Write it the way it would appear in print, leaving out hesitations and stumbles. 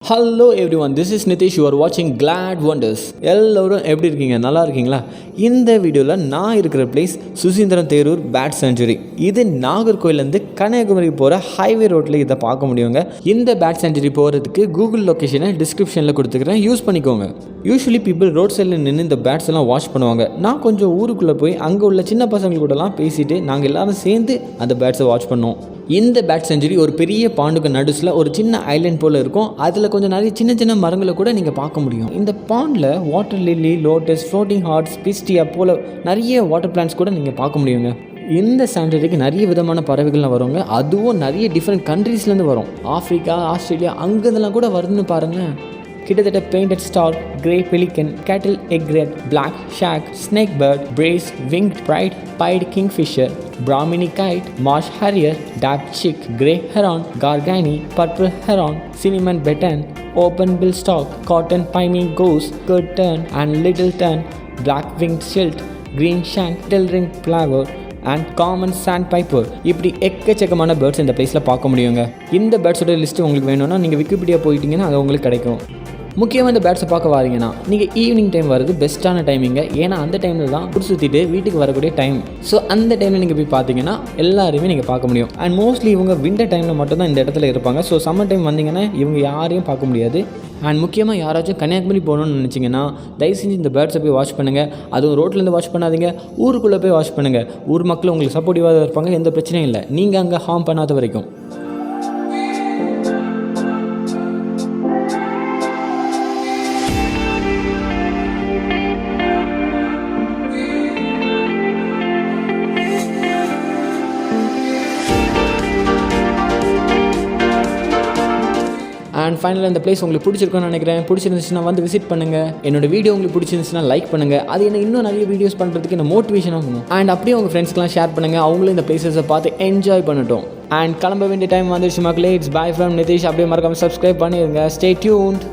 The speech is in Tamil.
Hello every one, this is Nitish. You are வாட்சிங் Gladwonders. எல்லோரும் எப்படி இருக்கீங்க? நல்லா இருக்கீங்களா? இந்த வீடியோவில் நான் இருக்கிற place Suchindram Therur bird sanctuary. இது நாகர்கோயிலேருந்து கன்னியாகுமரி போகிற ஹைவே ரோட்டில் இதை பார்க்க முடியுங்க. இந்த பேட் செஞ்சுரி போகிறதுக்கு கூகுள் லொக்கேஷனை டிஸ்கிரிப்ஷனில் கொடுத்துக்கிறேன், யூஸ் பண்ணிக்கோங்க. யூஸ்வலி பீப்புள் ரோட் சைடில் நின்று இந்த பேட்ஸ் எல்லாம் வாட்ச் பண்ணுவாங்க. நான் கொஞ்சம் ஊருக்குள்ளே போய் அங்கே உள்ள சின்ன பசங்க கூடலாம் பேசிட்டு நாங்கள் எல்லாரும் சேர்ந்து அந்த பேட்ஸை வாட்ச் பண்ணோம். இந்த பேட் செஞ்சுரி ஒரு பெரிய பாண்டுக்கு நடுஸில் ஒரு சின்ன ஐலண்ட் போல் இருக்கும். அதில் கொஞ்சம் நிறைய சின்ன சின்ன மரங்களை கூட நீங்கள் பார்க்க முடியும். இந்த பாண்டில் water lily, lotus, floating hearts, pistia போல் நிறைய வாட்டர் பிளான்ட்ஸ் கூட நீங்கள் பார்க்க முடியுங்க. இந்த சான்ச்சுரிக்கு நிறைய விதமான பறவைகள்லாம் வருவாங்க. அதுவும் நிறைய டிஃப்ரெண்ட் கண்ட்ரீஸ்லேருந்து வரும். ஆஃப்ரிக்கா, ஆஸ்திரேலியா அங்கெல்லாம் கூட வருதுன்னு பாருங்கள். கிட்டத்தட்ட painted stork, grey pelican, cattle egret, black shag, snake bird, brace, winged bright, pied kingfisher, brahminy kite, marsh harrier, dabchick, grey heron, garganey, purple heron, cinnamon bittern, open bill stork, cotton pygmy goose, curt tern and little tern, black winged stilt, greenshank, tell ring plover and common sandpiper. இப்படி எக்கச்சக்கமான பேர்ட்ஸ் இந்த பிளேஸில் பார்க்க முடியுங்க. இந்த பேர்ட்ஸோட லிஸ்ட்டு உங்களுக்கு வேணும்னா நீங்கள் விக்கிபீடியா போயிட்டீங்கன்னா அது உங்களுக்கு கிடைக்கும். முக்கியமாக இந்த பேர்ட்ஸை பார்க்க வரீங்கன்னா நீங்கள் ஈவினிங் டைம் வரது பெஸ்ட்டான டைமிங்க. ஏன்னா அந்த டைமில் தான் குடி சுற்றிட்டு வீட்டுக்கு வரக்கூடிய டைம். ஸோ அந்த டைமில் நீங்கள் போய் பார்த்தீங்கன்னா எல்லாருமே நீங்கள் பார்க்க முடியும். அண்ட் மோஸ்ட்லி இவங்க விண்டர் டைமில் மட்டும்தான் இந்த இடத்துல இருப்பாங்க. ஸோ சம்மர் டைம் வந்தீங்கன்னா இவங்க யாரையும் பார்க்க முடியாது. அண்ட் முக்கியமாக யாராச்சும் கன்னியாகுமரி போகணுன்னு நினச்சிங்கன்னா தயவு செஞ்சு இந்த பேர்ட்ஸை போய் வாட்ச் பண்ணுங்கள். அதுவும் ரோட்லேருந்து வாட்ச் பண்ணாதீங்க, ஊருக்குள்ளே போய் வாட்ச் பண்ணுங்கள். ஊர் மக்கள் உங்களுக்கு சப்போர்ட்டிவாக இருப்பாங்க, எந்த பிரச்சனையும் இல்லை, நீங்கள் அங்கே ஹார்ம் பண்ணாத வரைக்கும். அண்ட் ஃபைனலாக இந்த பிளேஸ் உங்களுக்கு பிடிச்சிருக்குன்னு நினைக்கிறேன். பிடிச்சிருந்துச்சுன்னா வந்து விசிட் பண்ணுங்கள். என்னோட வீடியோ உங்களுக்கு பிடிச்சிருந்துச்சுன்னா லைக் பண்ணுங்கள். அது என்ன இன்னும் நிறைய வீடியோஸ் பண்ணுறதுக்கு என்ன மோட்டிவேஷனாக இருக்கும். அண்ட் அப்படியே உங்கள் ஃப்ரெண்ட்ஸ்க்கெலாம் ஷேர் பண்ணுங்கள். அவங்களும் இந்த பிளேஸஸை பார்த்து என்ஜாய் பண்ணட்டும். அண்ட் கிளம்ப வேண்டிய டைம் வந்துருச்சு மக்களே. It's by from Nitish. அப்படியே மறக்காமல் சப்ஸ்கிரைப் பண்ணிடுங்க. Stay tuned.